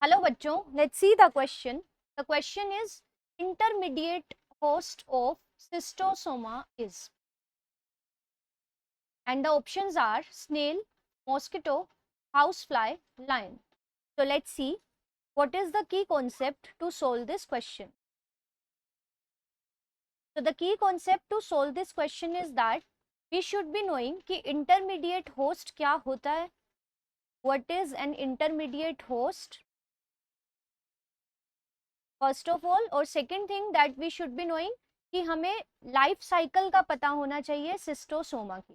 Hello बच्चों, let's see the question. The question is intermediate host of schistosoma is, and the options are snail, mosquito, housefly, lion. So let's see what is the key concept to solve this question. So the key concept to solve this question is that we should be knowing कि intermediate host क्या होता है. What is an intermediate host? First of all, और second thing that we should be knowing कि हमें life cycle का पता होना चाहिए सिस्टोसोमा की.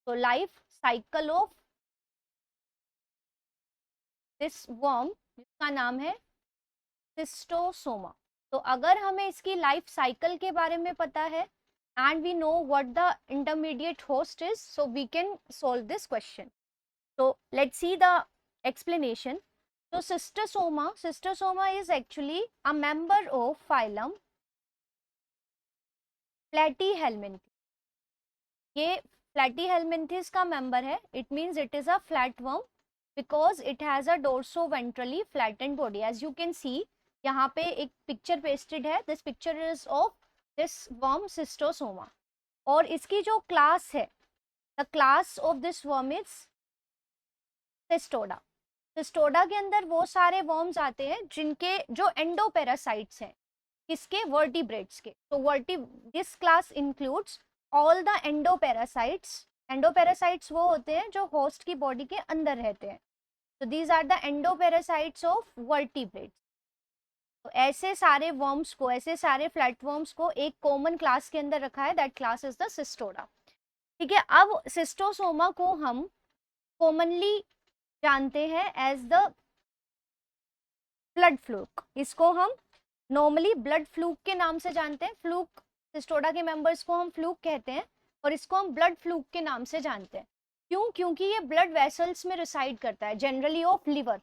तो life cycle of this worm जिसका नाम है सिस्टोसोमा. तो अगर हमें इसकी लाइफ साइकिल के बारे में पता है and we know what the intermediate host is, so we can solve this question. तो let's see the explanation. So cystosoma is actually a member of phylum Platyhelminthes. ये Platyhelminthes का member है. It means it is a flatworm because it has a dorsoventrally flattened body. As you can see, यहाँ पे एक picture pasted है. This picture is of this worm cystosoma. और इसकी जो class है, the class of this worm is Cystoda. Cestoda के अंदर वो सारे वर्म्स आते हैं जिनके जो एंडोपेरासाइट्स हैं, किसके? वर्टिब्रेट्स के. तो this class includes all the endoparasites. Endoparasites वो होते हैं जो होस्ट की बॉडी के अंदर रहते हैं. तो these are the endoparasites of vertebrates. तो ऐसे सारे वर्म्स को, ऐसे सारे फ्लैटवर्म्स को एक कॉमन क्लास के अंदर रखा है. That class is the Cestoda. ठीक है. अब सिस्टोसोमा को हम कॉमनली जानते हैं एज द ब्लड फ्लूक. इसको हम नॉर्मली ब्लड फ्लूक के नाम से जानते हैं. फ्लूक, सिस्टोडा के मेंबर्स को हम फ्लूक कहते हैं और इसको हम ब्लड फ्लूक के नाम से जानते हैं. क्यों? क्योंकि ये ब्लड वेसल्स में रिसाइड करता है, जनरली ऑफ लिवर.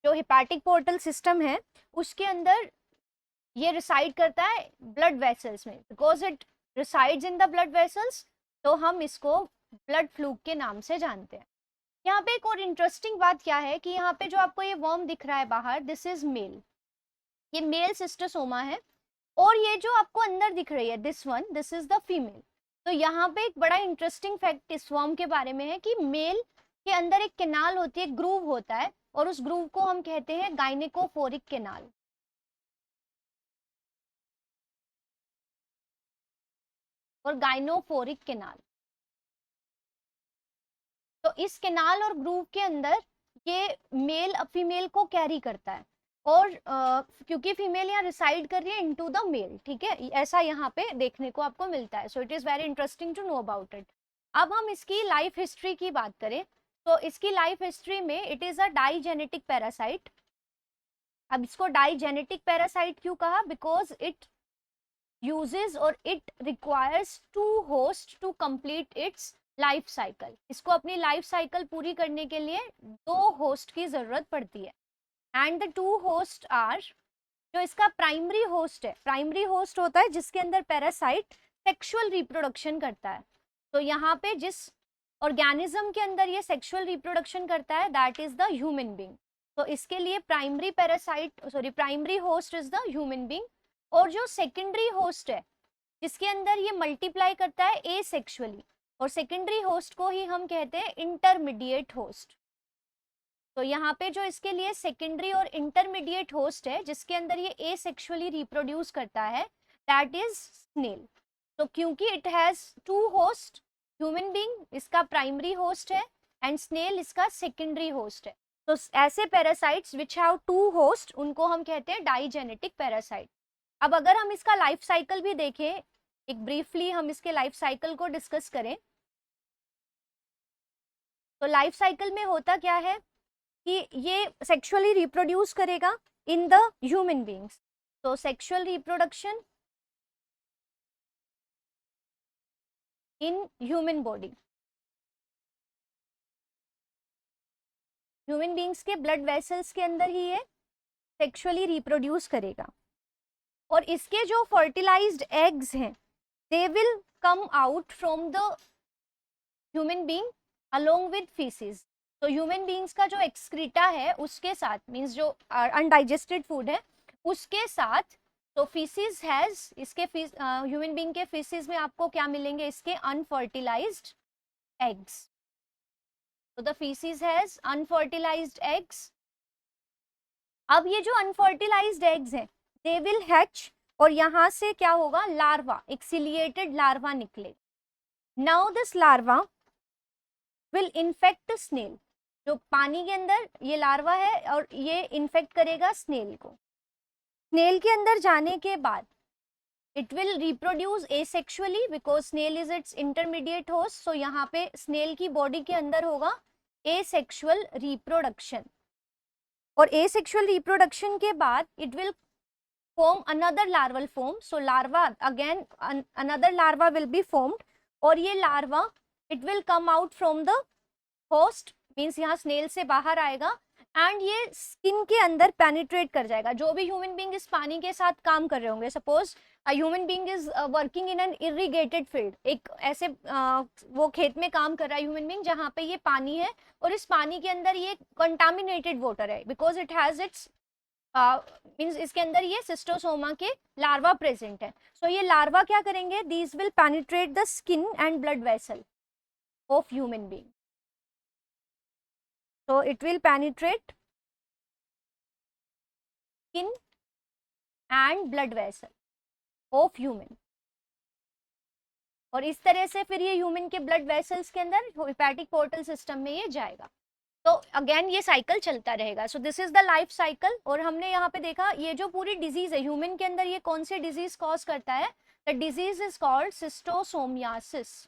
जो हेपाटिक पोर्टल सिस्टम है उसके अंदर ये रिसाइड करता है ब्लड वेसल्स में. Because it resides in the blood vessels, तो हम इसको ब्लड फ्लूक के नाम से जानते हैं. यहाँ पे एक और इंटरेस्टिंग बात क्या है कि यहाँ पे जो आपको ये वर्म दिख रहा है बाहर, दिस इज मेल. ये मेल सिस्टोसोमा है. और ये जो आपको अंदर दिख रही है, this one, this is the female. तो यहाँ पे एक बड़ा इंटरेस्टिंग फैक्ट इस वर्म के बारे में है कि मेल के अंदर एक कैनाल होती है, ग्रूव होता है, और उस ग्रूव को हम कहते हैं गाइनेकोफोरिक कैनाल. और गाइनोफोरिक कैनाल. तो इस कैनाल और ग्रूव के अंदर ये मेल फीमेल को कैरी करता है. और क्योंकि फीमेल यहाँ रिसाइड कर रही है इनटू द मेल. ठीक है, ऐसा यहाँ पे देखने को आपको मिलता है. So it is very interesting to know about it. अब हम इसकी लाइफ हिस्ट्री की बात करें तो इसकी लाइफ हिस्ट्री में it is a digenetic parasite. अब इसको डाइजेनेटिक पैरासाइट क्यों कहा? बिकॉज इट uses और it requires two hosts to complete its life cycle. इसको अपनी लाइफ साइकिल पूरी करने के लिए दो होस्ट की जरूरत पड़ती है. And the two host are, जो इसका प्राइमरी होस्ट है, प्राइमरी होस्ट होता है जिसके अंदर पैरासाइट सेक्सुअल रिप्रोडक्शन करता है. तो यहाँ पे जिस ऑर्गेनिज्म के अंदर ये सेक्सुअल रिप्रोडक्शन करता है, that is the human being. तो इसके लिए primary parasite, sorry, primary host is the human being. और जो सेकेंडरी होस्ट है जिसके अंदर ये मल्टीप्लाई करता है एसेक्सुअली, और सेकेंडरी होस्ट को ही हम कहते हैं इंटरमीडिएट होस्ट. तो यहाँ पे जो इसके लिए सेकेंडरी और इंटरमीडिएट होस्ट है जिसके अंदर ये एसेक्सुअली रिप्रोड्यूस करता है, दैट इज स्नेल. तो क्योंकि it has two host, human being इसका प्राइमरी होस्ट है एंड स्नेल इसका सेकेंडरी होस्ट है. तो ऐसे parasites which have two host उनको हम कहते हैं डाइजेनेटिक पैरासाइट. अब अगर हम इसका लाइफ साइकिल भी देखें, एक ब्रीफली हम इसके लाइफ साइकिल को डिस्कस करें, तो लाइफ साइकिल में होता क्या है कि ये सेक्सुअली रिप्रोड्यूस करेगा इन द ह्यूमन बीइंग्स. तो sexual reproduction in human body, human beings के ब्लड वेसल्स के अंदर ही ये सेक्सुअली रिप्रोड्यूस करेगा. और इसके जो फर्टिलाइज्ड एग्स हैं, they will come out from the human being along with faeces. तो ह्यूमन बींग्स का जो एक्सक्रीटा है उसके साथ, मीन्स जो अनडाइजेस्टेड फूड है उसके साथ, तो फीसिस हैज, इसके ह्यूमन बींग के फीसिस में आपको क्या मिलेंगे, इसके अनफर्टिलाइज्ड एग्स। तो the faeces has unfertilised eggs. अब ये जो अनफर्टिलाइज्ड एग्स हैं दे विल हैच, और यहां से क्या होगा, लार्वा, एक्सिलिएटेड लार्वा निकले। Now this larva will infect snail. जो पानी के अंदर ये लार्वा है और ये इन्फेक्ट करेगा स्नेल को। स्नेल के अंदर जाने के बाद it will reproduce asexually because snail is its intermediate host. So यहाँ पे स्नेल की बॉडी के अंदर होगा एसेक्सुअल रिप्रोडक्शन, और एसेक्सुअल रिप्रोडक्शन के बाद it will form another larval form. So larva again, another larva will be formed, और ये larva it will come out from the host, means यहाँ snail से बाहर आएगा एंड ये स्किन के अंदर पेनिट्रेट कर जाएगा। जो भी ह्यूमन बींग इस पानी के साथ काम कर रहे होंगे, suppose human being is working in an irrigated field, एक ऐसे वो खेत में काम कर रहा है ह्यूमन बींग जहाँ पे ये पानी है और इस पानी के अंदर ये कंटामिनेटेड वाटर है because it has its means इसके अंदर ये सिस्टोसोमा के लार्वा प्रेजेंट है। सो ये लार्वा क्या करेंगे, these will penetrate the skin and blood vessel of human being. So it will penetrate skin and blood vessel of human, और इस तरह से फिर ये ह्यूमन के ब्लड वेसल्स के अंदर हेपेटिक पोर्टल सिस्टम में ये जाएगा। तो अगेन ये साइकिल चलता रहेगा। So this is the life cycle. और हमने यहाँ पे देखा ये जो पूरी डिजीज है ह्यूमन के अंदर, ये कौन से डिजीज कॉज करता है, the disease is called schistosomiasis.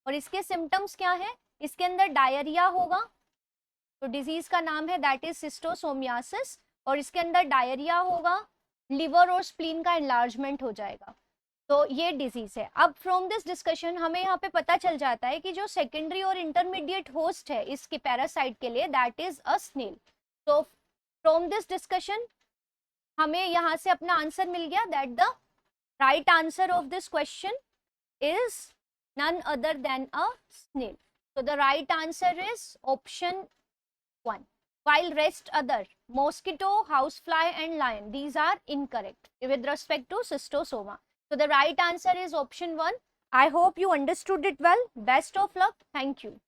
और इसके सिम्टम्स क्या है, इसके अंदर डायरिया होगा, तो डिजीज का नाम है दैट इज सिस्टोसोमियासिस, और इसके अंदर डायरिया होगा, लिवर और स्प्लीन का एनलार्जमेंट हो जाएगा। तो ये डिजीज है। अब फ्रॉम दिस डिस्कशन हमें यहाँ पे पता चल जाता है कि जो सेकेंडरी और इंटरमीडिएट होस्ट है इसके पैरासाइट के लिए दैट इज अ स्नेल। तो फ्रॉम दिस डिस्कशन हमें यहाँ से अपना आंसर मिल गया that the right answer of this question is none other than a snail. So the right answer is option 1. While rest other, mosquito, housefly and lion, these are incorrect with respect to cystosoma. So the right answer is option 1. I hope you understood it well. Best of luck. Thank you.